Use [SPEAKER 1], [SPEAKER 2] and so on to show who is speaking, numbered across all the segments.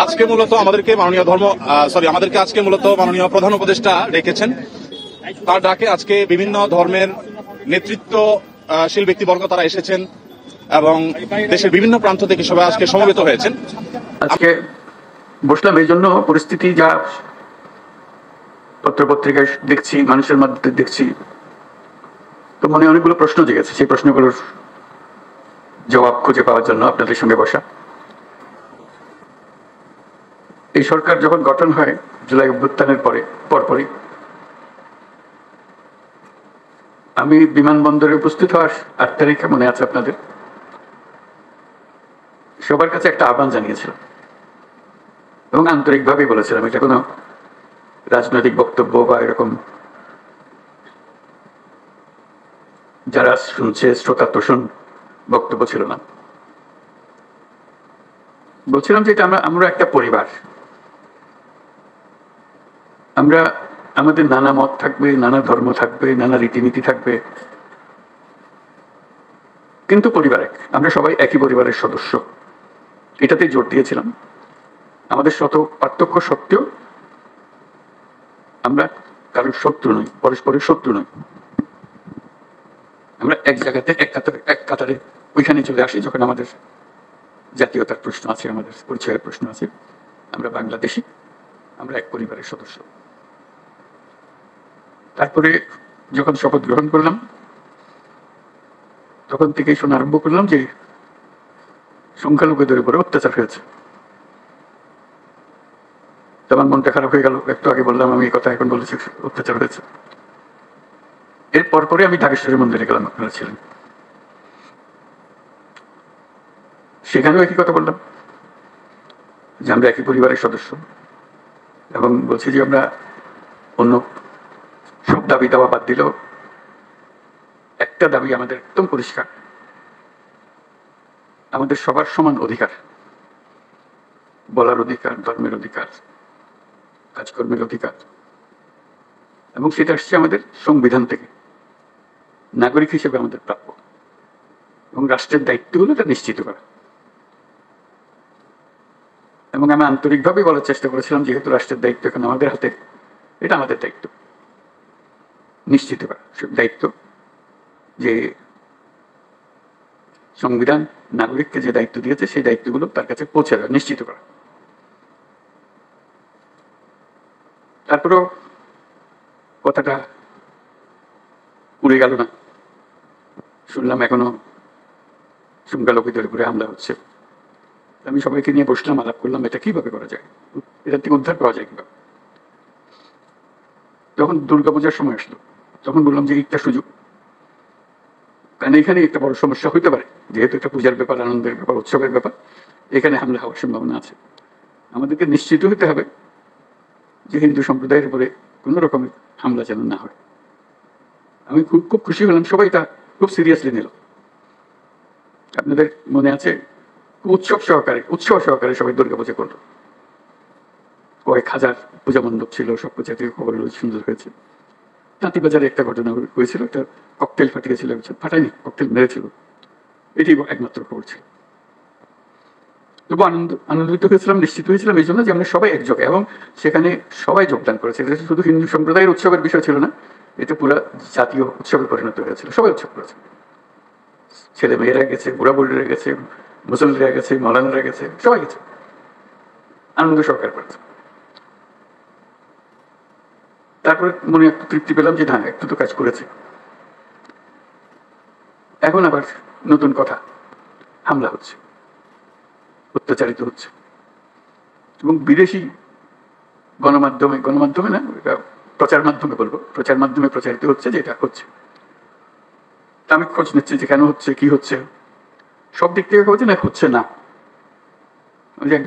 [SPEAKER 1] আজকে মূলত আমাদেরকে আজকে মূলত মাননীয় প্রধান উপদেষ্টা ডেকেছেন। তার ডাকে আজকে বিভিন্ন ধর্মের নেতৃত্বশীল ব্যক্তিবর্গ তারা এসেছেন এবং দেশের বিভিন্ন প্রান্ত থেকে সবাই আজকে সমবেত হয়েছেন।
[SPEAKER 2] আজকে বসলাম এই জন্য, পরিস্থিতি যা পত্রপত্রিকায় দেখছি, মানুষের মধ্যে দেখছি, তো মনে অনেকগুলো প্রশ্ন জেগেছে। সেই প্রশ্নগুলোর জবাব খুঁজে পাওয়ার জন্য আপনাদের সঙ্গে বসা। এই সরকার যখন গঠন হয় জুলাই অভ্যুত্থানের পরপরই আমি বিমানবন্দরে উপস্থিত হওয়ার 8 তারিখে, মনে আছে আপনাদের, সবার কাছে একটা আহ্বান জানিয়েছিলাম এবং আন্তরিকভাবেই বলেছিলাম। এটা কোনো রাজনৈতিক বক্তব্য বা এরকম যারা শুনছে শ্রোতা তোষণ বক্তব্য ছিল না। বলছিলাম যে এটা আমরা একটা পরিবার, আমাদের নানা মত থাকবে, নানা ধর্ম থাকবে, নানা রীতিনীতি থাকবে, কিন্তু পরিবার এক। আমরা সবাই একই পরিবারের সদস্য, এটাতে জোর দিয়েছিলাম। আমাদের শত পার্থক্য সত্ত্বেও আমরা কারোর শত্রু নই, পরস্পরের শত্রু নই। আমরা এক জায়গাতে এক কাতারে ওইখানে চলে আসি যখন আমাদের জাতীয়তার প্রশ্ন আছে, আমাদের পরিচয়ের প্রশ্ন আছে। আমরা বাংলাদেশি, আমরা এক পরিবারের সদস্য। তারপরে যখন শপথ গ্রহণ করলাম তখন থেকেই শোনা আরম্ভ করলাম যে সংখ্যালঘুদের উপরে অত্যাচার হয়েছে। আমার মনটা খারাপ হয়ে গেল। একটু আগে বললাম আমি এই কথা, এখন বলেছি অত্যাচার হয়েছে। এর পরপরে আমি ঢাকেশ্বরী মন্দিরে গেলাম, আপনারা ছিলেন, সেখানেও একই কথা বললাম যে আমরা একই পরিবারের সদস্য এবং বলছি যে আমরা অন্য সব দাবি দাওয়া বাদ দিলেও একটা দাবি আমাদের একদম পরিষ্কার, আমাদের সবার সমান অধিকার, বলার অধিকার, ধর্মের অধিকার, কাজকর্মের অধিকার, এবং সেটা আসছে আমাদের সংবিধান থেকে, নাগরিক হিসেবে আমাদের প্রাপ্য, এবং রাষ্ট্রের দায়িত্ব হলো এটা নিশ্চিত করা। এবং আমি আন্তরিকভাবে বলার চেষ্টা করেছিলাম যেহেতু রাষ্ট্রের দায়িত্ব এখন আমাদের হাতে, এটা আমাদের দায়িত্ব নিশ্চিত করা, দায়িত্ব যে সংবিধান নাগরিককে যে দায়িত্ব দিয়েছে সেই দায়িত্বগুলো তার কাছে পৌঁছে দেওয়া, নিশ্চিত করা। তারপরেও কথাটা উড়ে গেল না। শুনলাম এখনো সংখ্যালঘুদের উপরে হামলা হচ্ছে। আমি সবাইকে নিয়ে বসলাম, আলাপ করলাম এটা কিভাবে করা যায়, এটা থেকে উদ্ধার পাওয়া যায় কিভাবে। যখন দুর্গাপূজার সময় আসলো তখন বললাম যে একটা সুযোগ, কারণ এখানে একটা বড় সমস্যা হইতে পারে, যেহেতু এটা পূজার ব্যাপার, আনন্দের ব্যাপার, উৎসবের ব্যাপার, এখানে হামলা হওয়ার সম্ভাবনা আছে। আমাদেরকে নিশ্চিত হতে হবে যে হিন্দু সম্প্রদায়ের উপরে কোনো রকমের হামলা যেন না হয়। আমি খুব খুব খুশি হলাম, সবাই তা খুব সিরিয়াসলি নিল। আপনাদের মনে আছে উৎসব সহকারে সবাই দুর্গাপূজা করলো। কয়েক হাজার পূজা মণ্ডপ ছিল, সব পূজা থেকে খবর হলো সুন্দর হয়েছে। তাঁতিবাজারে একটা ঘটনা হয়েছিল, একটা ককটেল ফাটিয়েছিল, ফাটায়নি, ককটেল মেরেছিল, এটি একমাত্র খবর ছিল। তবু আনন্দিত হয়েছিলাম, নিশ্চিত হয়েছিলাম এই জন্য যে আমরা সবাই একযোগে, এবং সেখানে সবাই যোগদান করেছে। এটা শুধু হিন্দু সম্প্রদায়ের উৎসবের বিষয় ছিল না, এটা পুরো জাতীয় উৎসবে পরিণত হয়েছিল। সবাই উৎসব করেছে, ছেলে মেয়েরা গেছে, বুড়া বুড়িরা গেছে, মুসলিমরা গেছে, মৌলানারা গেছে, সবাই গেছে, আনন্দ সহকারে করেছে। তারপরে মনে একটু তৃপ্তি পেলাম যে না, একটু তো কাজ করেছে। এখন আবার নতুন কথা, হামলা হচ্ছে, অত্যাচারিত হচ্ছে, এবং বিদেশি গণমাধ্যমে না, প্রচার মাধ্যমে বলবো, প্রচার মাধ্যমে প্রচারিত হচ্ছে যে এটা হচ্ছে। আমি খোঁজ নিচ্ছি যে কেন হচ্ছে, কি হচ্ছে, সব দিক থেকে খবর না হচ্ছে না। এক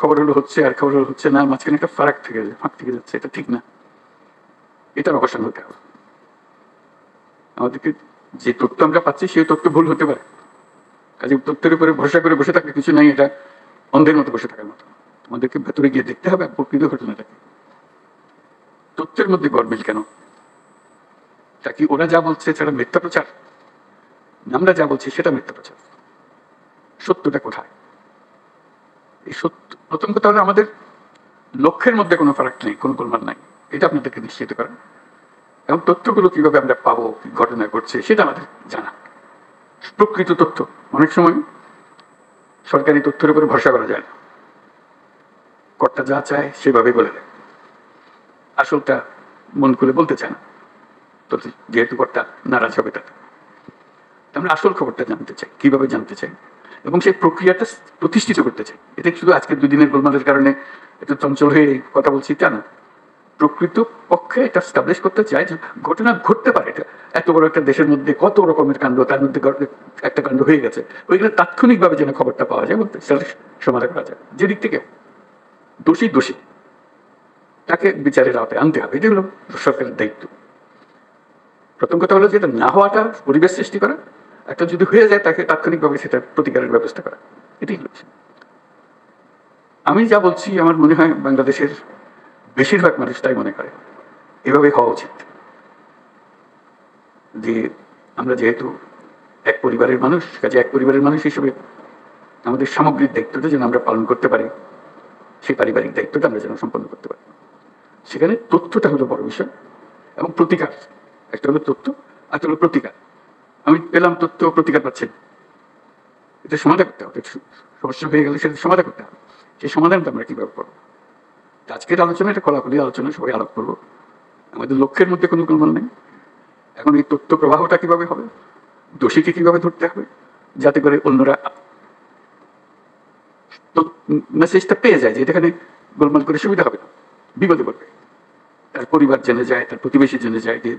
[SPEAKER 2] খবর হলো হচ্ছে, আর খবর হলো হচ্ছে না, মাঝখানে একটা ফাঁক থেকে যাচ্ছে, এটা ঠিক না। এটার অবসান হতে হবে। আমাদেরকে যে তথ্য আমরা পাচ্ছি সেই তথ্য ভুল হতে পারে, কাজে তথ্যের উপরে ভরসা করে বসে থাকলে কিছু নাই, এটা অন্ধের মতো বসে থাকার মতো। আমাদেরকে ভেতরে গিয়ে দেখতে হবে প্রকৃত ঘটনাটাকে, তথ্যের মধ্যে গরমিল কেন, তা কি ওরা যা বলছে সেটা মিথ্যা প্রচার, আমরা যা বলছি সেটা মিথ্যা প্রচার, সত্যটা কোথায়? এই সত্য, প্রথম কথা হলো আমাদের লক্ষ্যের মধ্যে কোনো ফারাক নেই, কোনো গোলমাল নাই, এটা আপনাদেরকে নিশ্চিত করেন। এবং তথ্যগুলো কিভাবে আমরা পাবো, কি ঘটনা ঘটছে সেটা আমাদের জানা, প্রকৃত তথ্য। অনেক সময় সরকারি তথ্যের উপরে ভরসা করা যায় না, কর্তা যা চায় সেভাবে বলে দেয়, আসলটা মন খুলে বলতে চায় না, তো যেহেতু কর্তা নারাজ হবে তাতে। আমরা আসল খবরটা জানতে চাই, কিভাবে জানতে চাই, এবং সেই প্রক্রিয়াটা প্রতিষ্ঠিত করতে চাই। এটা শুধু আজকের দুদিনের গোলমালের কারণে একটু চঞ্চল হয়ে কথা বলছি তা না, প্রকৃত পক্ষে এটা স্টাবলিশ করতে চাই যে ঘটনা ঘটতে পারে। এটা এত বড় একটা দেশের মধ্যে কত রকমের কাণ্ড, তার মধ্যে একটা কাণ্ড হয়ে গেছে, ওইগুলো তাৎক্ষণিকভাবে যেন খবরটা পাওয়া যায়, বলতে সমাধান করা যায়। যে দিক থেকে দোষী দোষী তাকে বিচারের আওতায় আনতে হবে, এটা হলো সরকারের দায়িত্ব। প্রথম কথা হলো যে এটা না হওয়াটা পরিবেশ সৃষ্টি করা, একটা যদি হয়ে যায় তাকে তাৎক্ষণিকভাবে সেটা প্রতিকারের ব্যবস্থা করা, এটাই হলো। আমি যা বলছি আমার মনে হয় বাংলাদেশের বেশিরভাগ মানুষ তাই মনে করে, এভাবে হওয়া উচিত। যে আমরা যেহেতু এক পরিবারের মানুষ, কাজে এক পরিবারের মানুষ হিসেবে আমাদের সামগ্রিক দায়িত্বটা যেন আমরা পালন করতে পারি, সেই পারিবারিক দায়িত্বটা আমরা যেন সম্পন্ন করতে পারি। সেখানে তথ্যটা হলো বড় বিষয়, এবং প্রতিকার। একটা হলো তথ্য, একটা হলো প্রতিকার। আমি পেলাম তথ্য, প্রতিকার পাচ্ছেন, এটা সমাধান করতে হবে। সমস্যা হয়ে গেলে সেটা সমাধান করতে হবে, সেই সমাধানটা আমরা কিভাবে করবো। আজকের আলোচনা এটা খোলাখুলি আলোচনা, সবাই আলাপ করবো। আমাদের লক্ষ্যের মধ্যে কোনো গোলমাল নেই। এখন এই তথ্য প্রবাহটা কিভাবে হবে, দোষীকে কিভাবে ধরতে হবে, যাতে করে অন্যরা মেসেজটা পেয়ে যায় যে এখানে গোলমাল করে সুবিধা হবে না, বিপদে পড়বে। তার পরিবার জেনে যায়, তার প্রতিবেশী জেনে যায় যে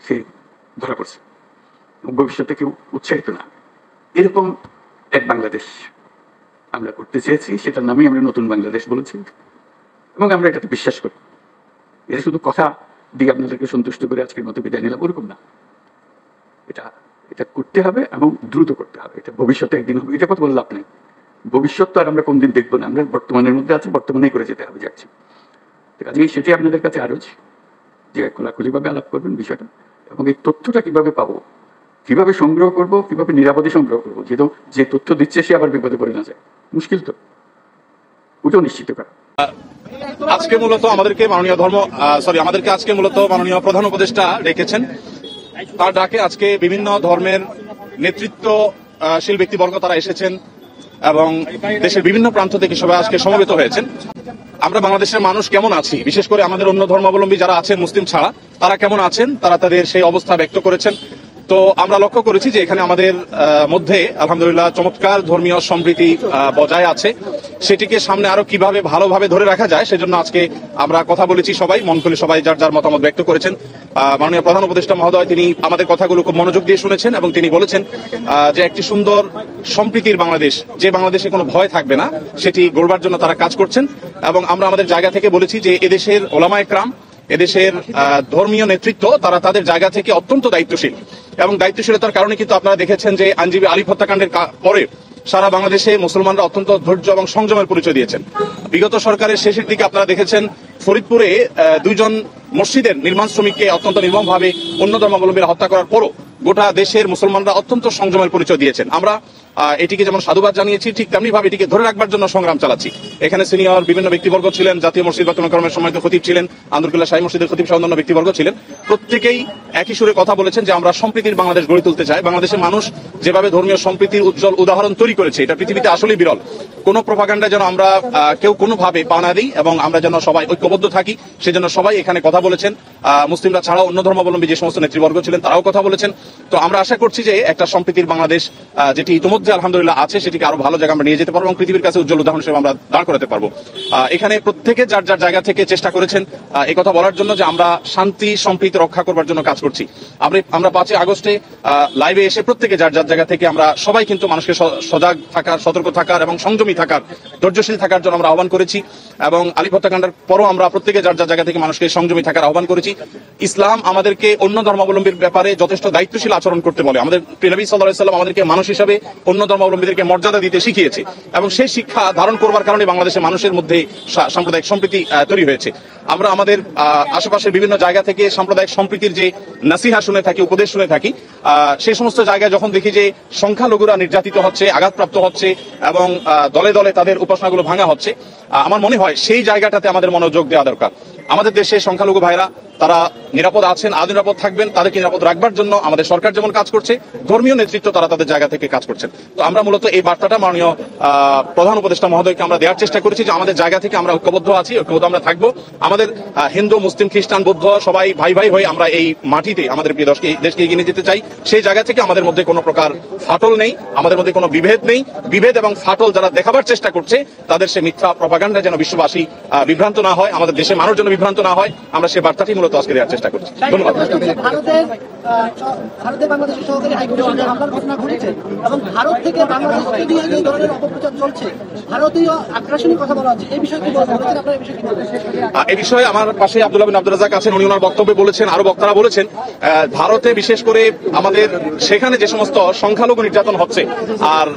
[SPEAKER 2] সে ধরা পড়ছে, ভবিষ্যতে কেউ উৎসাহিত না। এরকম এক বাংলাদেশ আমরা করতে চেয়েছি, সেটার নামই আমরা নতুন বাংলাদেশ বলেছি, এবং আমরা এটাতে বিশ্বাস করি। এটা শুধু কথা দিয়ে আপনাদেরকে সন্তুষ্ট করে আজকের মতো বিদায় নিলাম ওরকম না, এটা এটা করতে হবে এবং দ্রুত করতে হবে। এটা ভবিষ্যতে একদিন হবে, এটা কথা বললে লাভ নেই। ভবিষ্যৎ তো আর আমরা কোনদিন দেখবো না, আমরা বর্তমানের মধ্যে আছি, বর্তমানেই করে যেতে হবে যাচ্ছি। আজকে সেটাই আপনাদের কাছে আরজ যে খোলাখুলিভাবে আলাপ করবেন বিষয়টা, এবং এই তথ্যটা কিভাবে পাবো, কিভাবে সংগ্রহ করব, কিভাবে নিরাপদে সংগ্রহ করবো। যেহেতু যে তথ্য দিচ্ছে সে আবার বিপদে পড়ে না যায়, মুশকিল তো, ওটাও নিশ্চিত করা।
[SPEAKER 1] আজকে মূলত আমাদেরকে আজকে মূলত মাননীয় প্রধান উপদেষ্টা ডেকেছেন। তার ডাকে আজকে বিভিন্ন ধর্মের নেতৃত্বশীল ব্যক্তিবর্গ তারা এসেছেন, এবং দেশের বিভিন্ন প্রান্ত থেকে সবাই আজকে সমবেত হয়েছেন। আমরা বাংলাদেশের মানুষ কেমন আছি, বিশেষ করে আমাদের অন্য ধর্মাবলম্বী যারা আছেন মুসলিম ছাড়া, তারা কেমন আছেন, তারা তাদের সেই অবস্থা ব্যক্ত করেছেন। তো আমরা লক্ষ্য করেছি যে এখানে আমাদের মধ্যে আলহামদুলিল্লাহ চমৎকার ধর্মীয় সম্প্রীতি বজায় আছে। সেটিকে সামনে আরো কিভাবে ভালোভাবে ধরে রাখা যায় সেজন্য আজকে আমরা কথা বলেছি, সবাই মন খুলে সবাই যার যার মতামত ব্যক্ত করেছেন। মাননীয় প্রধান উপদেষ্টা মহোদয় তিনি আমাদের কথাগুলো খুব মনোযোগ দিয়ে শুনেছেন, এবং তিনি বলেছেন যে একটি সুন্দর সম্প্রীতির বাংলাদেশ, যে বাংলাদেশে কোনো ভয় থাকবে না, সেটি গড়বার জন্য তারা কাজ করছেন। এবং আমরা আমাদের জায়গা থেকে বলেছি যে এদেশের ওলামায়ে কেরাম, এদেশের ধর্মীয় নেতৃত্ব তারা তাদের জায়গা থেকে অত্যন্ত দায়িত্বশীল, এবং দায়িত্বশীলতার কারণে কিন্তু আপনারা দেখেছেন যে আইনজীবী আলিফ হত্যাকাণ্ডের পরে সারা বাংলাদেশে মুসলমানরা অত্যন্ত ধৈর্য এবং সংযমের পরিচয় দিয়েছেন। বিগত সরকারের শেষের দিকে আপনারা দেখেছেন ফরিদপুরে 2 জন মসজিদের নির্মাণ শ্রমিককে অত্যন্ত নির্মমভাবে অন্য ধর্মাবলম্বীরা হত্যা করার পরও গোটা দেশের মুসলমানরা অত্যন্ত সংযমের পরিচয় দিয়েছেন। আমরা এটিকে যেমন সাধুবাদ জানিয়েছি, ঠিক তেমনি ভাবে এটিকে ধরে রাখবার জন্য সংগ্রাম চালাচ্ছি। এখানে সিনিয়র বিভিন্ন ব্যক্তিবর্গ ছিলেন, জাতীয় মসজিদ বাতুল মোকাররমের সম্মানিত খতিব ছিলেন, আন্দরকিল্লা শাহী মসজিদের খতিব সহ অন্যান্য ব্যক্তিবর্গ ছিলেন। প্রত্যেকেই একই সুরে কথা বলেছেন যে আমরা সম্প্রীতির বাংলাদেশ গড়ে তুলতে চাই। বাংলাদেশের মানুষ যেভাবে ধর্মীয় সম্প্রীতির উজ্জ্বল উদাহরণ তৈরি করেছে, এটা পৃথিবীতে আসলেই বিরল। কোন প্রোপাগান্ডা যেন আমরা কেউ কোনোভাবে পা না দিই, এবং আমরা যেন সবাই ঐক্যবদ্ধ থাকি, সেজন্য সবাই এখানে কথা বলেছেন। মুসলিমরা ছাড়াও অন্য ধর্মাবলম্বী যে সমস্ত নেতৃবর্গ ছিলেন তারাও কথা বলেছেন। তো আমরা আশা করছি যে একটা সম্প্রীতির বাংলাদেশ যেটি ইতিমধ্যে আলহামদুলিল্লাহ আছে, সেটিকে আরো ভালো জায়গা আমরা নিয়ে যেতে পারবো, এবং পৃথিবীর কাছে উজ্জ্বল উদাহরণ হিসেবে আমরা দাঁড় করাতে পারবো। এখানে প্রত্যেকে যার যার জায়গা থেকে চেষ্টা করেছেন এই কথা বলার জন্য যে আমরা শান্তি সম্প্রীতি রক্ষা করবার জন্য কাজ করছি। আমরা 5 আগস্টে লাইভে এসে প্রত্যেকে যার যার জায়গা থেকে আমরা সবাই কিন্তু মানুষকে সজাগ থাকার, সতর্ক থাকার এবং সংযমী থাকার, ধৈর্যশীল থাকার জন্য আমরা আহ্বান করেছি। এবং আলিফ হত্যাকাণ্ডের পরও আমরা প্রত্যেকে যার যার জায়গা থেকে মানুষকে সংযমী থাকার আহ্বান করেছি। ইসলাম আমাদেরকে অন্য ধর্মাবলম্বীর ব্যাপারে যথেষ্ট দায়িত্বশীল আচরণ করতে বলে। আমাদের নবী সাল্লাল্লাহু আলাইহি ওয়াসাল্লাম আমাদেরকে মানুষ হিসেবে অন্য ধর্মাবলম্বীদেরকে মর্যাদা দিতে শিখিয়েছে, এবং সেই শিক্ষা ধারণ করবার কারণে বাংলাদেশের মানুষের মধ্যে সাম্প্রদায়িক সম্প্রীতি তৈরি হয়েছে। আমরা আমাদের আশেপাশের বিভিন্ন জায়গা থেকে সাম্প্রদায়িক সাম্প্রদায়িক সম্প্রীতির যে নাসিহা শুনে থাকি, উপদেশ শুনে থাকি, সেই সমস্ত জায়গায় যখন দেখি যে সংখ্যালঘুরা নির্যাতিত হচ্ছে, আঘাতপ্রাপ্ত হচ্ছে এবং দলে দলে তাদের উপাসনাগুলো ভাঙা হচ্ছে, আমার মনে হয় সেই জায়গাটাতে আমাদের মনোযোগ দেওয়া দরকার। আমাদের দেশে সংখ্যালঘু ভাইরা তারা নিরাপদ আছেন, আরো নিরাপদ থাকবেন। তাদেরকে নিরাপদ রাখবার জন্য আমাদের সরকার যেমন কাজ করছে, ধর্মীয় নেতৃত্ব তারা তাদের জায়গা থেকে কাজ করছেন। তো আমরা মূলত এই বার্তাটা মাননীয় প্রধান উপদেষ্টা মহোদয়কে আমরা দেওয়ার চেষ্টা করেছি যে আমাদের জায়গা থেকে আমরা ঐক্যবদ্ধ আছি, ঐক্যবদ্ধ আমরা থাকবো। আমাদের হিন্দু, মুসলিম, খ্রিস্টান, বৌদ্ধ সবাই ভাই ভাই হয়ে আমরা এই মাটিতে আমাদের প্রিয় দেশকে এগিয়ে নিয়ে যেতে চাই। সেই জায়গা থেকে আমাদের মধ্যে কোনো প্রকার ফাটল নেই, আমাদের মধ্যে কোনো বিভেদ নেই। বিভেদ এবং ফাটল যারা দেখাবার চেষ্টা করছে তাদের সে মিথ্যা প্রপাগান্ডা যেন বিশ্ববাসী বিভ্রান্ত না হয়, আমাদের দেশের মানুষ যেন বিভ্রান্ত না হয়, আমরা সেই বার্তাটি মূলত আজকে দেওয়ার চেষ্টা করছি। ধন্যবাদ।
[SPEAKER 3] ভারতে বাংলাদেশের সহকারী হাইকমিশনে হামলার ঘটনা ঘটেছে এবং ভারত থেকে বাংলাদেশকে নিয়ে এই ধরনের অপপ্রচার চলছে, ভারতীয় আগ্রাসনের কথা বলা হচ্ছে, এই বিষয়ে কি বলছেন? আপনারা এই বিষয়ে কি বলছেন?
[SPEAKER 1] এই বিষয়ে আমার পাশে আব্দুল্লাহ বিন আব্দুর রাজ্জাক আছেন, উনি ওনার বক্তব্যে বলেছেন, আরো বক্তারা বলেছেন, ভারতে বিশেষ করে আমাদের সেখানে যে সমস্ত সংখ্যালঘু নির্যাতন হচ্ছে আর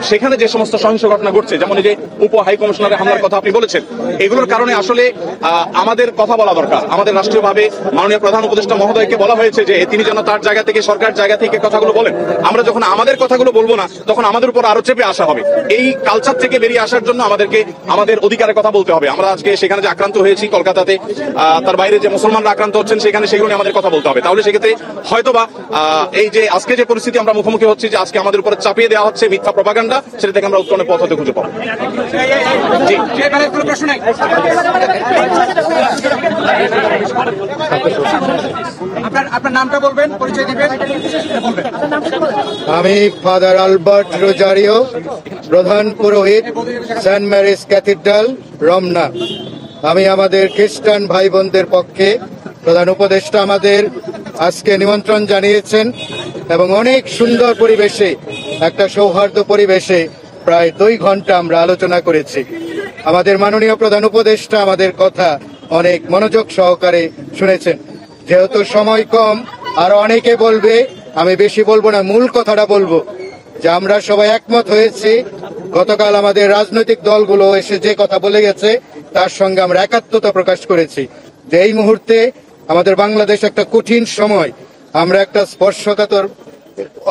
[SPEAKER 1] সেখানে যে সমস্ত সহিংস ঘটনা ঘটছে, যেমন এই যে উপ হাই কমিশনারের হামলার কথা আপনি বলেছেন, এগুলোর কারণে আসলে আমাদের কথা বলা দরকার। আমাদের রাষ্ট্রীয়ভাবে মাননীয় প্রধান উপদেষ্টা মহোদয়কে বলা হয়েছে যে তিনি যেন তার জায়গা থেকে, সরকার জায়গা থেকে কথাগুলো বলেন। আমরা যখন আমাদের কথাগুলো বলবো না, তখন আমাদের উপর আরো চেপে আসা হবে। এই কালচার থেকে বেরিয়ে আসার জন্য আমাদেরকে আমাদের অধিকারের কথা বলতে হবে। আমরা আজকে সেখানে যে আক্রান্ত হয়েছি কলকাতাতে, তার বাইরে যে মুসলমানরা আক্রান্ত হচ্ছেন সেখানে, সেগুলো নিয়ে আমাদের কথা বলতে হবে। তাহলে সেক্ষেত্রে হয়তোবা এই যে আজকে যে পরিস্থিতি আমরা মুখোমুখি হচ্ছি, যে আজকে আমাদের উপরে চাপিয়ে দেওয়া হচ্ছে মিথ্যা প্রপাগান্ডা, সেটা থেকে আমরা উত্তরণের পথ হতে খুঁজে পাবো। জি,
[SPEAKER 4] আপনার নামটা বলবেন, পরিচয় দিবেন।
[SPEAKER 5] আমি ফাদার আলবার্ট রোজারিও, প্রধান পুরোহিত সেন্ট ম্যারিজ ক্যাথিড্রাল, রমনা। আমি আমাদের খ্রিস্টান ভাই বোনদের পক্ষে, প্রধান উপদেষ্টা আমাদের আজকে নিমন্ত্রণ জানিয়েছেন এবং অনেক সুন্দর পরিবেশে, একটা সৌহার্দ্য পরিবেশে প্রায় 2 ঘন্টা আমরা আলোচনা করেছি। আমাদের মাননীয় প্রধান উপদেষ্টা আমাদের কথা অনেক মনোযোগ সহকারে শুনেছেন। যেহেতু সময় কম, আরো অনেকে বলবে, আমি বেশি বলবো না, মূল কথাটা বলবো যে আমরা সবাই একমত হয়েছি। গতকাল আমাদের রাজনৈতিক দলগুলো এসে যে কথা বলে গেছে তার সঙ্গে আমরা একাত্মতা প্রকাশ করেছি যে এই মুহূর্তে আমাদের বাংলাদেশ একটা কঠিন সময়, আমরা একটা স্পর্শকাতর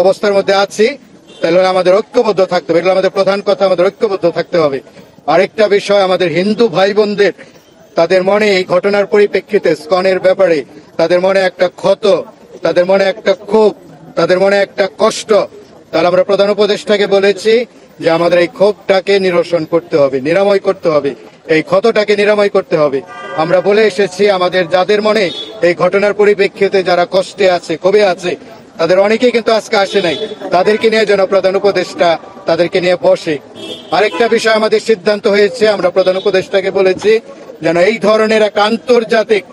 [SPEAKER 5] অবস্থার মধ্যে আছি। তাহলে আমাদের ঐক্যবদ্ধ থাকতে হবে, এগুলো আমাদের প্রধান কথা, আমাদের ঐক্যবদ্ধ থাকতে হবে। আরেকটা বিষয়, আমাদের হিন্দু ভাই বোনদের তাদের মনে এই ঘটনার পরিপ্রেক্ষিতে স্কনের ব্যাপারে তাদের মনে একটা ক্ষত, তাদের মনে একটা ক্ষোভ, তাদের মনে একটা কষ্ট। তাহলে আমরা প্রধান উপদেষ্টাকে বলেছি যে আমাদের এই ক্ষোভটাকে নিরসন করতে হবে, নিরাময় করতে হবে, এই ক্ষতটাকে নিরাময় করতে হবে। আমরা বলে এসেছি আমাদের যাদের মনে এই ঘটনার পরিপ্রেক্ষিতে যারা কষ্টে আছে, ক্ষোভে আছে, তাদের অনেকেই কিন্তু আজকে আসে নাই, তাদেরকে নিয়ে যেন প্রধান উপদেষ্টা তাদেরকে নিয়ে বসে। আরেকটা বিষয় আমাদের সিদ্ধান্ত হয়েছে, আমরা প্রধান উপদেষ্টাকে বলেছি যেন এই ধরনের একটা আন্তর্জাতিক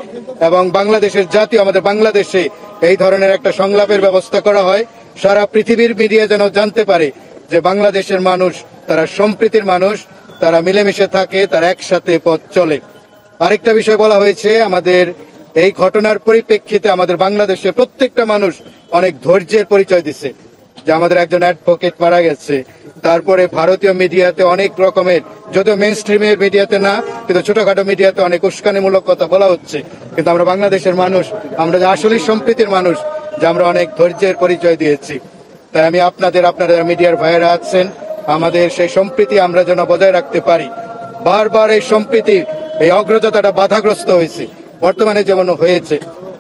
[SPEAKER 5] এবং বাংলাদেশের জাতীয়, আমাদের বাংলাদেশে এই ধরনের একটা সংলাপের ব্যবস্থা করা হয়। সারা পৃথিবীর মিডিয়া যেন জানতে পারে যে বাংলাদেশের মানুষ তারা সম্প্রীতির মানুষ, তারা মিলেমিশে থাকে, তারা একসাথে পথ চলে। আরেকটা বিষয় বলা হয়েছে, আমাদের এই ঘটনার পরিপ্রেক্ষিতে আমাদের বাংলাদেশে প্রত্যেকটা মানুষ অনেক ধৈর্যের পরিচয় দিচ্ছে, যে আমাদের একজন অ্যাডভোকেট মারা গেছে। তারপরে ভারতীয় মিডিয়াতে অনেক রকমের, যদিও মেইন স্ট্রিমের মিডিয়াতে না, কিন্তু ছোটখাটো মিডিয়াতে অনেক উস্কানিমূলক কথা বলা হচ্ছে। কিন্তু আমরা বাংলাদেশের মানুষ, আমরা যে আসলে সম্প্রীতির মানুষ, যে আমরা অনেক ধৈর্যের পরিচয় দিয়েছি। তাই আমি আপনারা মিডিয়ার ভাইয়েরা আছেন, আমাদের সেই সম্প্রীতি আমরা যেন বজায় রাখতে পারি। বারবার এই সম্প্রীতি, এই অগ্রযাত্রাটা বাধাগ্রস্ত হয়েছে, বর্তমানে যেমন হয়েছে।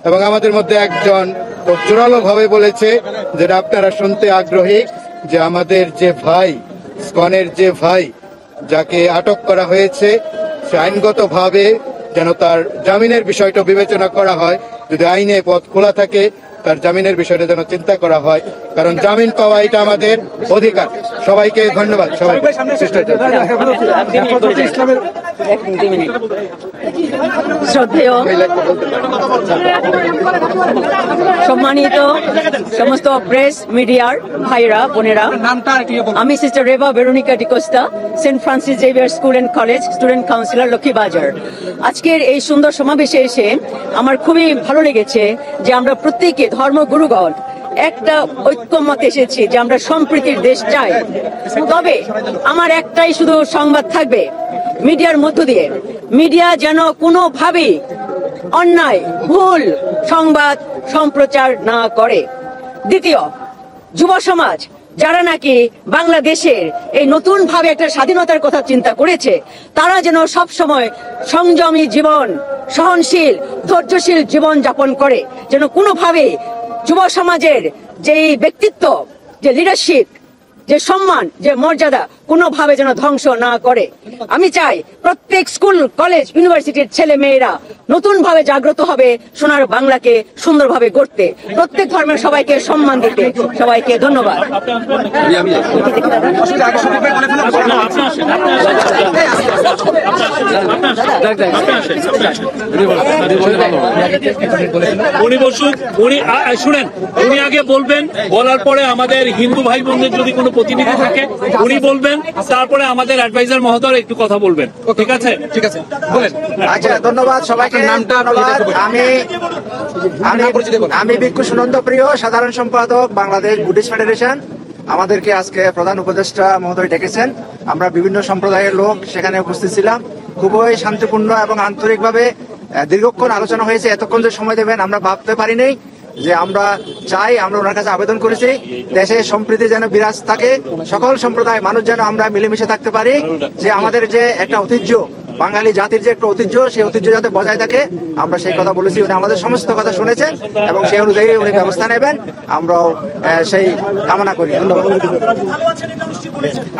[SPEAKER 5] এবং আমাদের মধ্যে একজন খুব জোরালো ভাবে বলেছে, যেটা আপনারা শুনতে আগ্রহী, যে আমাদের যে ভাই, স্কনের যে ভাই যাকে আটক করা হয়েছে, সে আইনগত ভাবে যেন তার জামিনের বিষয়টা বিবেচনা করা হয়। যদি আইনে পথ খোলা থাকে, তার জামিনের বিষয়টা যেন চিন্তা করা হয়, কারণ জামিন পাওয়া এটা আমাদের অধিকার। সবাইকে ধন্যবাদ। সবাই
[SPEAKER 6] শ্রদ্ধেয় সম্মানিত সমস্ত প্রেস মিডিয়ার ভাইরা বোনেরা, আমি sister Reva Veronica D'Costa, saint Francis Xavier school and college student counsellor, Lakshmibazar. আজকের এই সুন্দর সমাবেশে এসে আমার খুবই ভালো লেগেছে যে আমরা প্রত্যেকে ধর্মগুরুগণ একটা ঐক্যমত এসেছি যে আমরা সম্প্রীতির দেশ চাই। তবে আমার একটাই শুধু সংবাদ থাকবে মিডিয়ার মধ্য দিয়ে, মিডিয়া যেন কোনোভাবেই অন্যায় ভুল সংবাদ সম্প্রচার না করে। দ্বিতীয়, যুব সমাজ যারা নাকি বাংলাদেশের এই নতুন ভাবে একটা স্বাধীনতার কথা চিন্তা করেছে, তারা যেন সব সময় সংযমী জীবন, সহনশীল ধৈর্যশীল জীবন যাপন করে, যেন কোনোভাবে যুব সমাজের যে ব্যক্তিত্ব, যে লিডারশিপ, যে সম্মান, যে মর্যাদা কোনোভাবে যেন ধ্বংস না করে। আমি চাই প্রত্যেক স্কুল কলেজ ইউনিভার্সিটির ছেলে মেয়েরা নতুন ভাবে জাগ্রত হবে সোনার বাংলাকে সুন্দরভাবে গড়তে, প্রত্যেক ধর্মের সবাইকে সম্মান দিতে। সবাইকে ধন্যবাদ।
[SPEAKER 7] উনি বসুন, উনি শুনেন, উনি আগে বলবেন, বলার পরে আমাদের হিন্দু ভাই বোনদের যদি কোনো প্রতিনিধি থাকে উনি বলবেন, তারপরে আমাদের অ্যাডভাইজার মহোদয় একটু কথা বলবেন। ঠিক আছে?
[SPEAKER 4] ঠিক আছে, বলেন। আচ্ছা, ধন্যবাদ সবাইকে। নামটা আমি ভিক্ষু সুনন্দ প্রিয়, সাধারণ সম্পাদক বাংলাদেশ বুদ্ধিস্ট ফেডারেশন। আমাদেরকে আজকে প্রধান উপদেষ্টা মহোদয় ডেকেছেন, আমরা বিভিন্ন সম্প্রদায়ের লোক সেখানে উপস্থিত ছিলাম। খুবই শান্তিপূর্ণ এবং আন্তরিকভাবে দীর্ঘক্ষণ আলোচনা হয়েছে। এতক্ষণ যে সময় দেবেন আমরা ভাবতে পারিনি। যে আমরা চাই, আমরা ওনার কাছে আবেদন করেছি দেশে সম্প্রীতি যেন বিরাজ থাকে, সকল সম্প্রদায় মানুষ যেন আমরা মিলেমিশে থাকতে পারি, যে আমাদের যে একটা ঐতিহ্য, বাঙালি জাতির যে একটা ঐতিহ্য, সেই ঐতিহ্য যাতে বজায় থাকে, আমরা সেই কথা বলেছি। উনি আমাদের সমস্ত কথা শুনেছেন এবং সেই অনুযায়ী উনি ব্যবস্থা নেবেন, আমরাও সেই কামনা করি। ধন্যবাদ।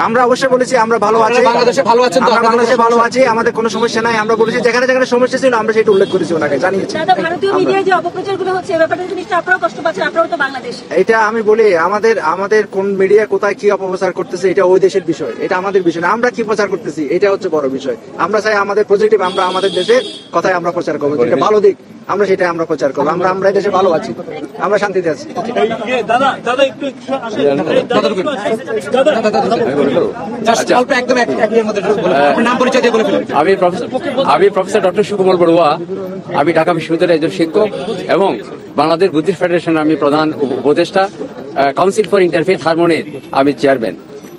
[SPEAKER 4] আমরা অবশ্যই বলেছি আমরা ভালো আছি, বাংলাদেশে ভালো আছেন, আমরা বাংলাদেশে ভালো আছি, আমাদের কোনো সমস্যা নাই। আমরা বলেছি যেখানে যেখানে সমস্যা ছিল আমরা সেটা উল্লেখ করেছি, ওনাকে জানিয়েছি।
[SPEAKER 8] ভারতীয় মিডিয়ায় যে অপপ্রচারগুলো হচ্ছে এই ব্যাপারে নিশ্চয়ই আপনারাও কষ্ট পাচ্ছেন, আপনারাও তো বাংলাদেশ।
[SPEAKER 4] এটা আমি বলি, আমাদের কোন মিডিয়া কোথায় কি অপপ্রচার করতেছে এটা ওই দেশের বিষয়, এটা আমাদের বিষয় না। আমরা কি প্রচার করতেছি এটা হচ্ছে বড় বিষয়। আমরা চাই আমাদের পজিটিভ, আমরা আমাদের দেশের কথাই আমরা প্রচার করবো, যেটা ভালো দিক আমরা সেটা আমরা প্রচার করবো। আমরা এই দেশে ভালো আছি, আমরা শান্তিতে আছি।
[SPEAKER 9] আমি প্রফেসর ডক্টর সুকুমার বড়ুয়া, আমি ঢাকা বিশ্ববিদ্যালয়ের একজন শিক্ষক এবং বাংলাদেশ বুদ্ধিস্ট ফেডারেশনের আমি প্রধান উপদেষ্টা, কাউন্সিল ফর ইন্টারফেথ হারমোনির আমি চেয়ারম্যান।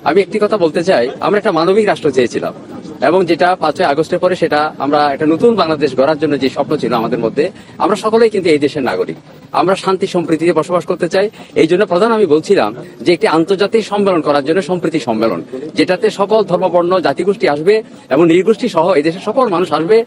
[SPEAKER 9] আমি একটি কথা বলতে চাই, আমরা একটা মানবিক রাষ্ট্র চেয়েছিলাম এবং যেটা 5ই আগস্টের পরে সেটা আমরা একটা নতুন বাংলাদেশ গড়ার জন্য যে স্বপ্ন ছিল আমাদের মধ্যে, আমরা সকলেই কিন্তু এই দেশের নাগরিক, আমরা শান্তি সম্প্রীতিতে বসবাস করতে চাই। এই জন্য প্রধান আমি বলছিলাম যে একটি আন্তর্জাতিক সম্মেলন করার জন্য, সম্প্রীতি সম্মেলন, যেটাতে সকল ধর্মবর্ণ জাতিগোষ্ঠী আসবে এবং নির্গোষ্ঠী সহ এই দেশের সকল মানুষ আসবে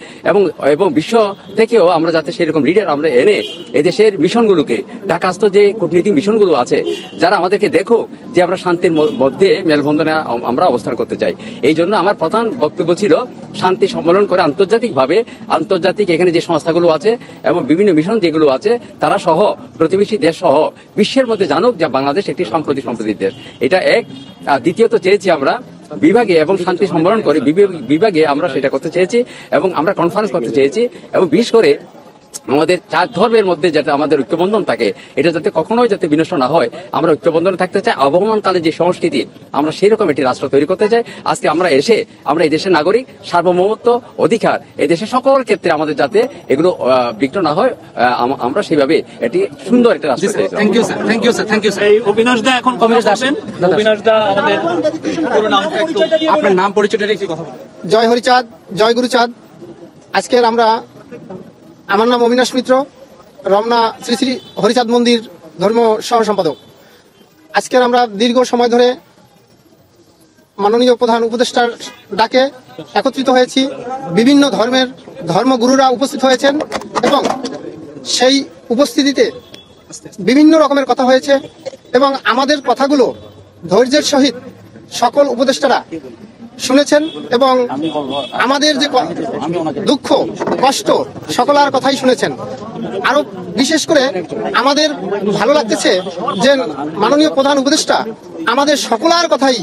[SPEAKER 9] এবং বিশ্ব থেকেও আমরা যাতে সেরকম লিডার আমরা এনে এদেশের মিশনগুলোকে, ঢাকাস্থ যে কূটনীতিক মিশনগুলো আছে, যারা আমাদেরকে দেখো যে আমরা শান্তির মধ্যে মেলবন্ধনে আমরা অবস্থান করতে চাই। এই জন্য আমার প্রধান বক্তব্য ছিল শান্তি সম্মেলন করে আন্তর্জাতিক এখানে যে সংস্থাগুলো আছে এবং বিভিন্ন মিশন যেগুলো আছে তারা সহ প্রতিবেশী দেশ সহ বিশ্বের মধ্যে জানুক যে বাংলাদেশ একটি সম্প্রীতির দেশ। এটা এক। দ্বিতীয়ত চেয়েছি আমরা বিভাগে এবং শান্তি সম্মেলন করে বিভাগে আমরা সেটা করতে চেয়েছি এবং আমরা কনফারেন্স করতে চেয়েছি এবং বিশেষ করে আমাদের 4 ধর্মের মধ্যে যাতে আমাদের ঐক্যবন্ধন থাকে, এটা যাতে কখনোই যাতে বিনষ্ট না হয়, আমরা ঐক্যবন্ধন থাকতে চাই। আবহমানকালে যে সংস্কৃতি, আমরা সেরকম একটি রাষ্ট্র তৈরি করতে চাই। আজকে আমরা এই দেশের নাগরিক, সার্বভৌমত্ব অধিকার এই দেশের সকল ক্ষেত্রে আমাদের যাতে এগুলো বিঘ্ন না হয়, আমরা সেইভাবে এটি সুন্দর একটা রাষ্ট্র চাই।
[SPEAKER 4] Thank you sir, thank you sir, thank you sir.
[SPEAKER 7] এই অবিনাশ দা এখন কমেন্ট আসেন। অবিনাশ দা আমাদের পুরো নামটা একটু,
[SPEAKER 4] আপনার নাম পরিচয়টা একটু কথা বলুন।
[SPEAKER 10] জয় হরিচাঁদ, জয় গুরুচাঁদ। আজকের আমার নাম অবিনাশ মিত্র, রমনা শ্রী শ্রী হরিচাঁদ মন্দির ধর্ম সহ সম্পাদক। আজকের আমরা দীর্ঘ সময় ধরে মাননীয় প্রধান উপদেষ্টার ডাকে একত্রিত হয়েছি। বিভিন্ন ধর্মের ধর্মগুরুরা উপস্থিত হয়েছেন এবং সেই উপস্থিতিতে বিভিন্ন রকমের কথা হয়েছে এবং আমাদের কথাগুলো ধৈর্যের সহিত সকল উপদেষ্টারা শুনেছেন এবং আমাদের যে দুঃখ কষ্ট সকলার কথাই শুনেছেন। আরো বিশেষ করে আমাদের ভালো লাগতেছে যে মাননীয় প্রধান উপদেষ্টা আমাদের সকলার কথাই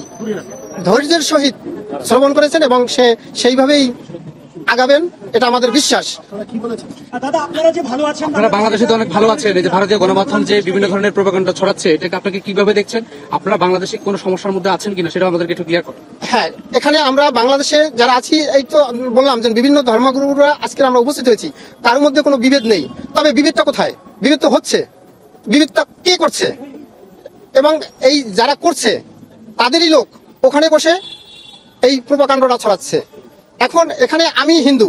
[SPEAKER 10] ধৈর্যের সহিত শ্রবণ করেছেন এবং সে সেইভাবেই আগাবেন, এটা আমাদের বিশ্বাস।
[SPEAKER 4] আপনারা বাংলাদেশে তো অনেক ভালো আছেন, এই যে ভারতীয় গণমাধ্যম যে বিভিন্ন ধরনের প্রোপাগান্ডা ছড়াচ্ছে, এটাকে আপনাকে কিভাবে দেখছেন? আপনারা বাংলাদেশে কোনো সমস্যার মধ্যে আছেন কিনা সেটা আমাদেরকে একটু ক্লিয়ার করুন।
[SPEAKER 10] হ্যাঁ, এখানে আমরা বাংলাদেশে যারা আছি, এই তো বললাম যে বিভিন্ন ধর্মগুরুরা আজকে আমরা উপস্থিত হয়েছি, তার মধ্যে কোনো বিভেদ নেই। তবে বিভেদটা কোথায়? বিভেদ তো হচ্ছে, বিভেদটা কে করছে? এবং এই যারা করছে তাদেরই লোক ওখানে বসে এই প্রোপাগান্ডাটা ছড়াচ্ছে। এখন এখানে আমি হিন্দু,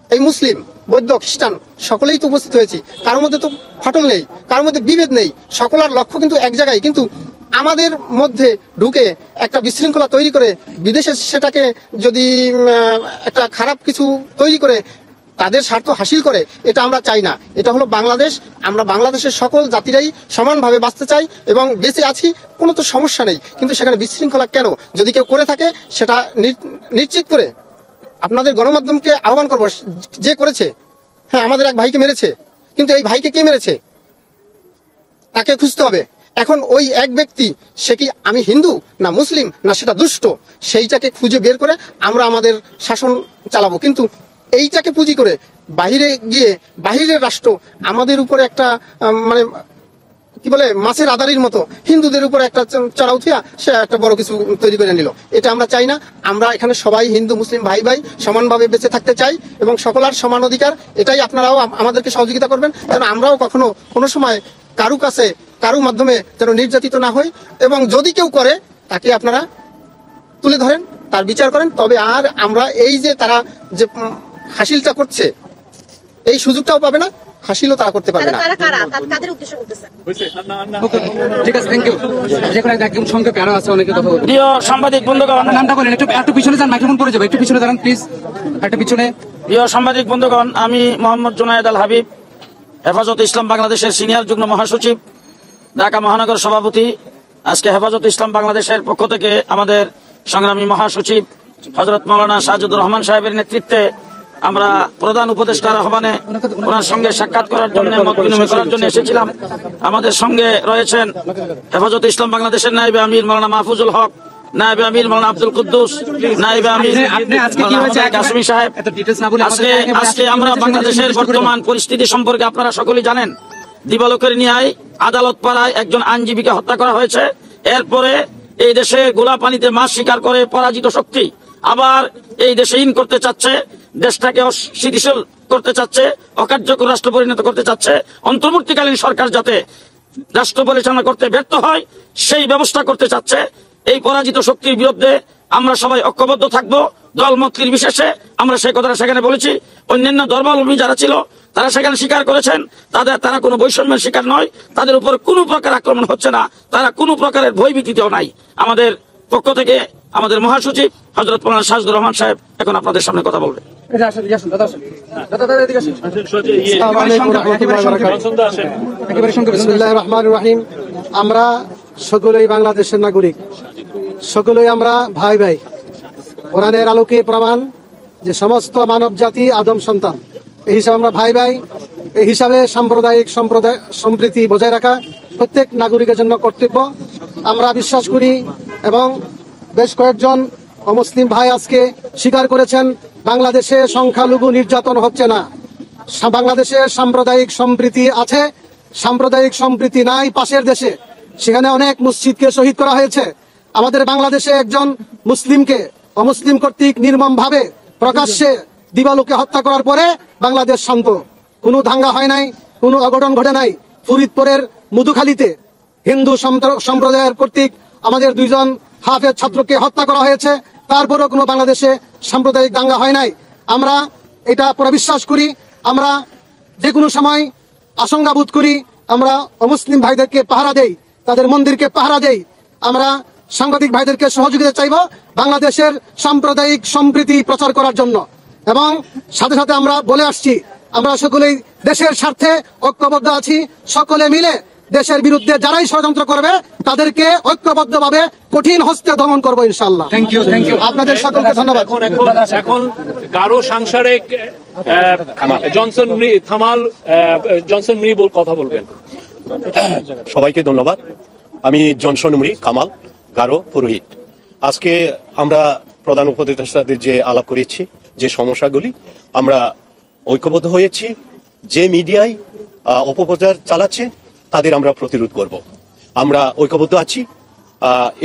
[SPEAKER 10] এই মুসলিম, বৌদ্ধ খ্রিস্টান সকলেই তো উপস্থিত হয়েছি, কারোর মধ্যে তো ফাটল নেই, কারোর মধ্যে বিভেদ নেই, সকলের লক্ষ্য কিন্তু এক জায়গায়। কিন্তু আমাদের মধ্যে ঢুকে একটা বিশৃঙ্খলা তৈরি করে বিদেশে সেটাকে যদি একটা খারাপ কিছু তৈরি করে তাদের স্বার্থ হাসিল করে, এটা আমরা চাই না। এটা হলো বাংলাদেশ, আমরা বাংলাদেশের সকল জাতিরাই সমানভাবে বাঁচতে চাই এবং বেঁচে আছি, কোনো তো সমস্যা নেই। কিন্তু সেখানে বিশৃঙ্খলা কেন? যদি কেউ করে থাকে সেটা নিশ্চিত করে আপনাদের গণমাধ্যমকে আহ্বান করবো, যে করেছে, হ্যাঁ আমাদের এক ভাইকে মেরেছে, কিন্তু এই ভাইকে কে মেরেছে তাকে খুঁজতে হবে। এখন ওই এক ব্যক্তি, সে কি আমি হিন্দু না মুসলিম না সেটা দুষ্ট, সেইটাকে খুঁজে বের করে আমরা আমাদের শাসন চালাবো। কিন্তু এইটাকে পুঁজি করে বাহিরে গিয়ে বাহিরের রাষ্ট্র আমাদের উপরে একটা মানে কি বলে মাছের আদারির মতো হিন্দুদের উপরে একটা চড়া উঠিয়া সে একটা বড় কিছু তৈরি করে নিল। এটা আমরা চাই না। আমরা এখানে সবাই হিন্দু মুসলিম ভাই ভাই সমানভাবে বেঁচে থাকতে চাই এবং সকলের সমান অধিকার। এটাই আপনারাও আমাদেরকে সহযোগিতা করবেন, যেন আমরাও কখনো কোনো সময় কারু কাছে কারু মাধ্যমে যেন নির্যাতিত না হই, এবং যদি কেউ করে তাকে আপনারা তুলে ধরেন, তার বিচার করেন। তবে আর আমরা এই যে তারা যে হাসিলটা করছে এই সুযোগটাও পাবে না, হাসিলও তারা করতে পারবে না।
[SPEAKER 11] ঠিক আছে, থ্যাংক ইউ। যে কোনো একদম সংক্ষেপে আরো আছে অনেকে কথা বলবে।
[SPEAKER 12] প্রিয় সাংবাদিক বন্ধুগণ,
[SPEAKER 11] নামটা বলেন, একটু পিছনে যান, মাইক্রোফোন পড়ে যাবে, একটু পিছনে দাঁড়ান প্লিজ, একটা পিছনে।
[SPEAKER 12] প্রিয় সাংবাদিক বন্ধুগণ, আমি মোহাম্মদ জুনায়েদ আল হাবিব, হেফাজত ইসলাম বাংলাদেশের সিনিয়র যুগ্ম মহাসচিব, ঢাকা মহানগর সভাপতি। আজকে হেফাজত ইসলাম বাংলাদেশের পক্ষ থেকে আমাদের সংগ্রামী মহাসচিব হযরত মাওলানা সাজিদুর রহমান সাহেবের নেতৃত্বে আমরা প্রধান উপদেষ্টার আহ্বানে ওনার সঙ্গে সাক্ষাৎ করার জন্য, মত বিনিময় করার জন্য এসেছিলাম। আমাদের সঙ্গে রয়েছেন হেফাজত ইসলাম বাংলাদেশের নায়েবে আমির মাওলানা মাহফুজুল হক, নায়েবে আমির মাওলানা আব্দুল কুদ্দুস, নায়েবে আমির কাসমি সাহেব। আজকে আমরা বাংলাদেশের বর্তমান পরিস্থিতি সম্পর্কে আপনারা সকলেই জানেন। দিবালোকের ন্যায় আদালত পাড়ায় একজন আইনজীবীকে হত্যা করা হয়েছে। এরপরে এই দেশে গোলা পানিতে মাছ শিকার করে পরাজিত শক্তি আবার এই দেশে ইন করতে চাচ্ছে, দেশটাকে অস্থিতিশীল করতে চাচ্ছে, অকার্যকর রাষ্ট্র পরিণত করতে চাচ্ছে। অন্তর্বর্তীকালীন সরকার যাতে রাষ্ট্র পরিচালনা করতে ব্যর্থ হয় সেই ব্যবস্থা করতে চাচ্ছে। এই পরাজিত শক্তির বিরুদ্ধে আমরা সবাই ঐক্যবদ্ধ থাকবো, দলমত নির্বিশেষে। আমরা সেই কথাটা সেখানে বলেছি। অন্যান্য ধর্মাবলম্বী যারা ছিল তারা সেখানে স্বীকার করেছেন তারা কোনো বৈষম্যের শিকার নয়, তাদের উপর কোনো প্রকার আক্রমণ হচ্ছে না, তারা কোনো প্রকারের ভয়ভীতিতেও নাই। আমাদের পক্ষ থেকে আমাদের মহাসচিব হযরত মাওলানা সাজিদুর রহমান সাহেব এখন আপনাদের সামনে কথা বলবেন।
[SPEAKER 10] বিসমিল্লাহির রহমানির রহিম। আমরা সকলেই বাংলাদেশের নাগরিক, সকলেই আমরা ভাই ভাই। কোরআনের আলোকে প্রমাণ যে সমস্ত মানব জাতি আদম সন্তান, এই হিসাবে আমরা ভাই ভাই। এই হিসাবে সাম্প্রদায়িক সম্প্রীতি বজায় রাখা প্রত্যেক নাগরিকের জন্য কর্তব্য আমরা বিশ্বাস করি। এবং বেশ কয়েকজন অমুসলিম ভাই আজকে স্বীকার করেছেন বাংলাদেশে সংখ্যালঘু নির্যাতন হচ্ছে না, বাংলাদেশে সাম্প্রদায়িক সম্প্রীতি আছে। সাম্প্রদায়িক সম্প্রীতি নাই পাশের দেশে, সেখানে অনেক মসজিদকে শহীদ করা হয়েছে। আমাদের বাংলাদেশে একজন মুসলিমকে অমুসলিম কর্তৃক নির্মম ভাবে প্রকাশ্যে দিবালোকে হত্যা করার পরে বাংলাদেশ শান্ত, কোনো দাঙ্গা হয় নাই, কোনো অঘটন ঘটে নাই। ফরিদপুরের মধুখালীতে হিন্দু সম্প্রদায়ের কর্তৃক আমাদের 2 জন হাফেজ ছাত্রকে হত্যা করা হয়েছে, তারপরেও কোনো বাংলাদেশে সাম্প্রদায়িক দাঙ্গা হয় নাই। আমরা এটা পুরো বিশ্বাস করি। আমরা যে কোনো সময় আশঙ্কা বোধ করি, আমরা অমুসলিম ভাইদেরকে পাহারা দেই, তাদের মন্দিরকে পাহারা দেই। আমরা সাংবাদিক ভাইদেরকে সহযোগিতা চাইব বাংলাদেশের সাম্প্রদায়িক সম্প্রীতি প্রচার করার জন্য। এবং সাথে সাথে আমরা বলে আসছি, আমরা সকলেই দেশের স্বার্থে ঐক্যবদ্ধ আছি। সকলে মিলে দেশের বিরুদ্ধে যারাই ষড়যন্ত্র করবে তাদেরকে ঐক্যবদ্ধভাবে কঠিন হস্তে দমন করবো ইনশাআল্লাহ।
[SPEAKER 11] Thank you.
[SPEAKER 10] আপনাদের সকলকে ধন্যবাদ।
[SPEAKER 7] এখন গারো সাংসারিক জনসন মৃ কথা বলবেন।
[SPEAKER 13] সবাইকে ধন্যবাদ। আমি জনসন মৃ কামাল, গারো পুরোহিত। আজকে আমরা প্রধান উপদেষ্টাদের যে আলাপ করেছি, যে সমস্যাগুলি, আমরা ঐক্যবদ্ধ হয়েছি। যে মিডিয়ায় অপপ্রচার চালাচ্ছে তাদের আমরা প্রতিরোধ করব। আমরা ঐক্যবদ্ধ আছি,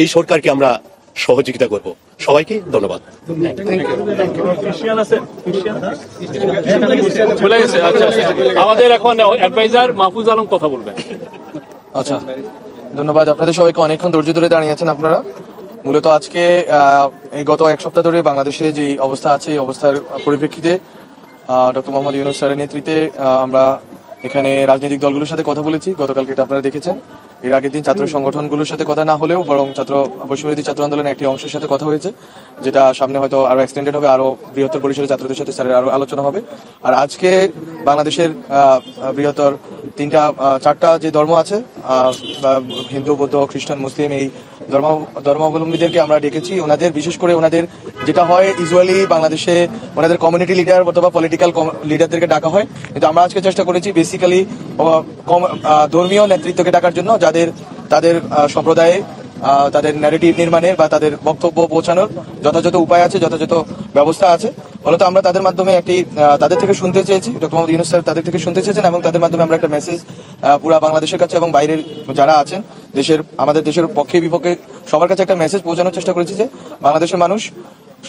[SPEAKER 13] এই সরকারকে আমরা সহযোগিতা করব। সবাইকে ধন্যবাদ।
[SPEAKER 7] আমাদের এখন অ্যাডভাইজার মাহফুজ আলম কথা বলবেন।
[SPEAKER 14] আচ্ছা, ধন্যবাদ। আপনাদের সবাইকে অনেকক্ষণ ধৈর্য ধরে দাঁড়িয়েছেন আপনারা। মূলত আজকে এই গত 1 সপ্তাহ ধরে বাংলাদেশে যে অবস্থা আছে, এই অবস্থার পরিপ্রেক্ষিতে ডক্টর মোহাম্মদ ইউনূস স্যারের নেতৃত্বে আমরা এখানে রাজনৈতিক দলগুলোর সাথে কথা বলেছি। গতকালকে এটা আপনারা দেখেছেন। এর আগের দিন ছাত্র সংগঠনগুলোর সাথে কথা না হলেও বরং বৈষম্যবিরোধী ছাত্র আন্দোলনের একটি অংশের সাথে কথা হয়েছে, যেটা সামনে হয়তো আরো এক্সটেন্ডেড হবে, আরো বৃহত্তর পরিসরে ছাত্রদের সাথে স্যারের আরো আলোচনা হবে। আর আজকে বাংলাদেশের বৃহত্তর চারটা যে ধর্ম আছে, হিন্দু, বৌদ্ধ, খ্রিস্টান, মুসলিম, এই ধর্মাবলম্বীদেরকে আমরা ডেকেছি। ওনাদের বিশেষ করে ওনাদের যেটা হয় ইউজুয়ালি বাংলাদেশে ওনাদের কমিউনিটি লিডার অথবা পলিটিক্যাল লিডারদেরকে ডাকা হয়, কিন্তু আমরা আজকে চেষ্টা করেছি বেসিক্যালি ধর্মীয় নেতৃত্বকে ডাকার জন্য, তাদের সম্প্রদায়ে তাদের ন্যারেটিভ নির্মাণের বা তাদের বক্তব্য পৌঁছানোর যথাযথ উপায় আছে, যথাযথ ব্যবস্থা আছে। ফলত আমরা তাদের মাধ্যমে তাদের থেকে শুনতে চেয়েছি, ডক্টর মোহাম্মদ ইউনূস স্যার তাদের থেকে শুনতে চেয়েছেন এবং তাদের মাধ্যমে আমরা একটা মেসেজ পুরা বাংলাদেশের কাছে এবং বাইরের যারা আছেন আমাদের দেশের পক্ষে বিপক্ষে সবার কাছে একটা মেসেজ পৌঁছানোর চেষ্টা করেছি যে বাংলাদেশের মানুষ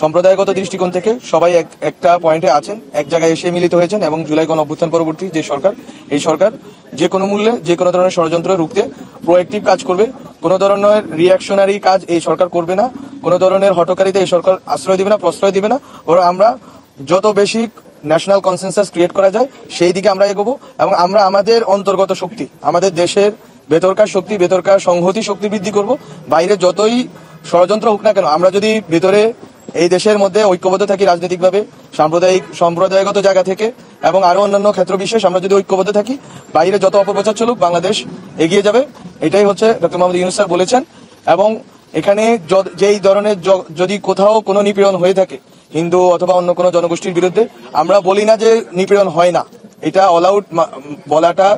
[SPEAKER 14] সম্প্রদায়গত দৃষ্টিকোণ থেকে সবাই একটা পয়েন্টে আছেন, এক জায়গায় এসে মিলিত হয়েছেন এবং জুলাই গণ অভ্যুত্থান পরবর্তী যে সরকার, এই সরকার যে কোনো মূল্যে যে কোনো ধরনের ষড়যন্ত্র রুখতে প্রোঅ্যাক্টিভ কাজ করবে। কোনো ধরনের রিয়াকশনারি কাজ এই সরকার করবে না, কোনো ধরনের হটকারিতা এই সরকার আশ্রয় দিবে না, প্রশ্রয় দিবে না। বরং আমরা যত বেশি ন্যাশনাল কনসেনসাস ক্রিয়েট করা যায় সেই দিকে আমরা এগোবো এবং আমরা আমাদের অন্তর্গত শক্তি, আমাদের দেশের ভেতরকার শক্তি, ভেতরকার সংহতি শক্তি বৃদ্ধি করব। বাইরে যতই ষড়যন্ত্র হোক না কেন, আমরা যদি ভেতরে এই দেশের মধ্যে ঐক্যবদ্ধ থাকি রাজনৈতিকভাবে, সম্প্রদায়গত জায়গা থেকে এবং আরো অন্যান্য ক্ষেত্র বিশেষ আমরা যদি ঐক্যবদ্ধ থাকি, বাইরে যত অপপ্রচার চলুক বাংলাদেশ এগিয়ে যাবে। এটাই হচ্ছে ডক্টর মোহাম্মদ ইউনূস স্যার বলেছেন। এবং এখানে যেই ধরনের যদি কোথাও কোনো নিপীড়ন হয়ে থাকে হিন্দু অথবা অন্য কোনো জনগোষ্ঠীর বিরুদ্ধে, আমরা বলি না যে নিপীড়ন হয় না, এটা অল আউট বলাটা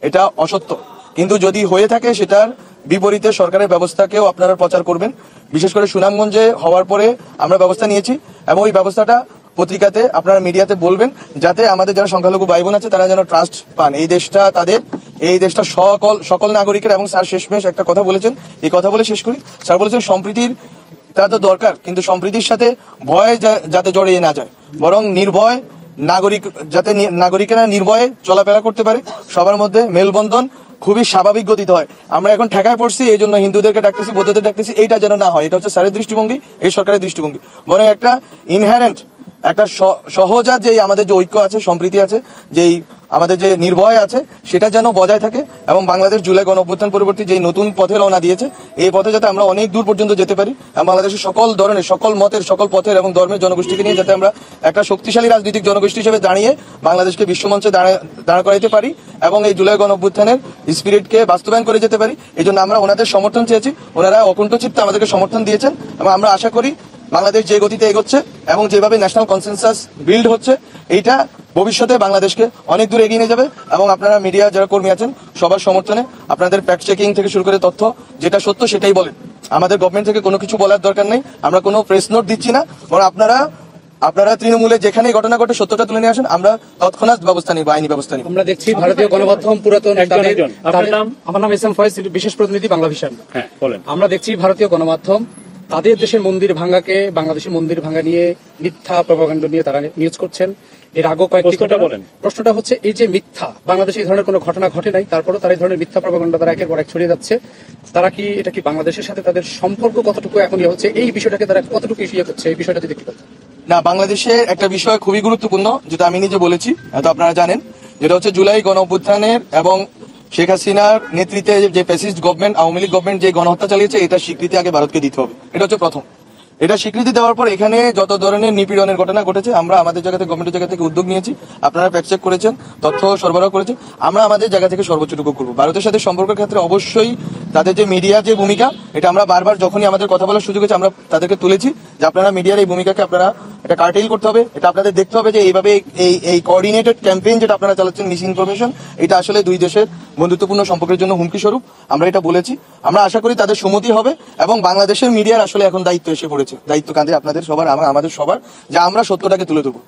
[SPEAKER 14] এটা অসত্য। কিন্তু যদি হয়ে থাকে সেটার বিপরীতে সরকারের ব্যবস্থাকেও আপনারা প্রচার করবেন। বিশেষ করে সুনামগঞ্জে হওয়ার পরে আমরা ব্যবস্থা নিয়েছি এবং ওই ব্যবস্থাটা পত্রিকাতে আপনারা মিডিয়াতে বলবেন, যাতে আমাদের যারা সংখ্যালঘু ভাই বোন আছে তারা যেন ট্রাস্ট পান। এই দেশটা সকল নাগরিকের। এবং স্যার শেষমেশ একটা কথা বলেছেন, এই কথা বলে শেষ করি। স্যার বলেছেন সম্প্রীতির তা তো দরকার, কিন্তু সম্প্রীতির সাথে ভয় যাতে জড়িয়ে না যায়, বরং নির্ভয় নাগরিকেরা নির্ভয়ে চলাফেরা করতে পারে, সবার মধ্যে মেলবন্ধন খুবই স্বাভাবিক গতিতে হয়। আমরা এখন ঠেকায় পড়ছি, এই জন্য হিন্দুদেরকে ডাকতেছি, বৌদ্ধদের ডাকতেছি, এইটা যেন না হয়। এটা হচ্ছে স্যারের দৃষ্টিভঙ্গি, এই সরকারের দৃষ্টিভঙ্গি। বরং একটা ইনহেরেন্ট একটা সহজাত যে আমাদের যে ঐক্য আছে, সম্প্রীতি আছে, যেই আমাদের যে নির্ভয় আছে, সেটা যেন বজায় থাকে এবং বাংলাদেশ জুলাই গণ অভ্যুত্থান পরবর্তী যে নতুন পথে রওনা দিয়েছে, এই পথে যাতে আমরা অনেক দূর পর্যন্ত যেতে পারি এবং বাংলাদেশের সকল ধরনের, সকল মতের, সকল পথের এবং ধর্মের জনগোষ্ঠীকে নিয়ে যাতে আমরা একটা শক্তিশালী রাজনৈতিক জনগোষ্ঠী হিসেবে দাঁড়িয়ে বাংলাদেশকে বিশ্বমঞ্চে দাঁড় করাইতে পারি এবং এই জুলাই গণ অভ্যুত্থানের স্পিরিটকে বাস্তবায়ন করে যেতে পারি। এই জন্য আমরা ওনাদের সমর্থন চেয়েছি, ওনারা অকুণ্ঠ চিত্তে আমাদেরকে সমর্থন দিয়েছেন এবং আমরা আশা করি বাংলাদেশ যে গতিতে এগোচ্ছে এবং যেভাবে ন্যাশনাল কনসেনসাস বিল্ড হচ্ছে, এইটা ভবিষ্যতে বাংলাদেশকে অনেক দূর এগিয়ে নিয়ে যাবে। এবং আপনারা মিডিয়া যারা কর্মী আছেন সবার সমর্থনে আপনাদের ফ্যাক্ট চেকিং থেকে শুরু করে তথ্য যেটা সত্য সেটাই বলেন। আমাদের গভর্নমেন্ট থেকে কোনো কিছু বলার দরকার নেই, আমরা কোনো প্রেস নোট দিচ্ছি না, বরং আপনারা তৃণমূলে যেখানে ঘটনা ঘটে সত্যটা তুলে নিয়ে আসেন, আমরা তৎক্ষণাৎ ব্যবস্থা নিব, আইনি ব্যবস্থা নিব।
[SPEAKER 11] আমরা দেখছি ভারতীয় গণমাধ্যম পুরাতন আমার নাম এস এম ফয়েজ, বিশেষ প্রতিনিধি বাংলা ভিশন। আমরা দেখছি ভারতীয় গণমাধ্যম তাদের দেশের মন্দির ভাঙ্গাকে, বাংলাদেশের মন্দির ভাঙ্গা নিয়ে মিথ্যা প্রপাগান্ডা নিয়ে তারা নিউজ করছেন। এর আগেও কয়েকটি প্রশ্নটা হচ্ছে, এই যে মিথ্যা, বাংলাদেশে এই ধরনের কোনো ঘটনা ঘটে নাই, তারপরও তারা এই ধরনের মিথ্যা প্রপাগান্ডা তারা একের পর এক ছড়িয়ে যাচ্ছে। এটা কি বাংলাদেশের সাথে তাদের সম্পর্ক কতটুকু এখন হচ্ছে, এই বিষয়টাকে তারা কতটুকু ইয়ে করছে, এই বিষয়টা যদি কি বলতে?
[SPEAKER 14] না, বাংলাদেশে একটা বিষয় খুবই গুরুত্বপূর্ণ, যেটা আমি নিজে বলেছি, হয়তো আপনারা জানেন, যেটা হচ্ছে জুলাই গণ অভ্যুত্থানের এবং শেখ হাসিনার নেতৃত্বে যে fascist government, Awami League government যে গণহত্যা চালিয়েছে, এটা স্বীকৃতি আগে ভারতকে দিতে হবে। এটা হচ্ছে প্রথম। এটা স্বীকৃতি দেওয়ার পর এখানে যত ধরনের নিপীড়নের ঘটনা ঘটেছে, আমরা আমাদের জায়গা থেকে, গভর্নমেন্টের জায়গা থেকে উদ্যোগ নিয়েছি, আপনারা ফ্যাক্ট চেক করেছেন, তথ্য সরবরাহ করেছেন, আমরা আমাদের জায়গা থেকে সর্বোচ্চটুকু করবো। ভারতের সাথে সম্পর্কের ক্ষেত্রে অবশ্যই তাদের যে মিডিয়ার যে ভূমিকা, এটা আমরা বারবার যখনই আমাদের কথা বলার সুযোগ হয়েছে আমরা তাদেরকে তুলেছি যে আপনারা মিডিয়ার এই ভূমিকাকে আপনারা এটা কার্টেল করতে হবে। এটা আপনাদের দেখতে হবে যে এইভাবে এই কোঅর্ডিনেটেড ক্যাম্পেইন যেটা আপনারা চালাচ্ছেন, মিস ইনফরমেশন, এটা আসলে দুই দেশের বন্ধুত্বপূর্ণ সম্পর্কের জন্য হুমকি স্বরূপ। আমরা এটা বলেছি, আমরা আশা করি তাদের সম্মতি হবে এবং বাংলাদেশের মিডিয়ার আসলে এখন দায়িত্ব এসে পড়েছে, দায়িত্ব কাঁধে আপনাদের সবার, আমাদের সবার, যে আমরা সত্যটাকে তুলে ধরবো।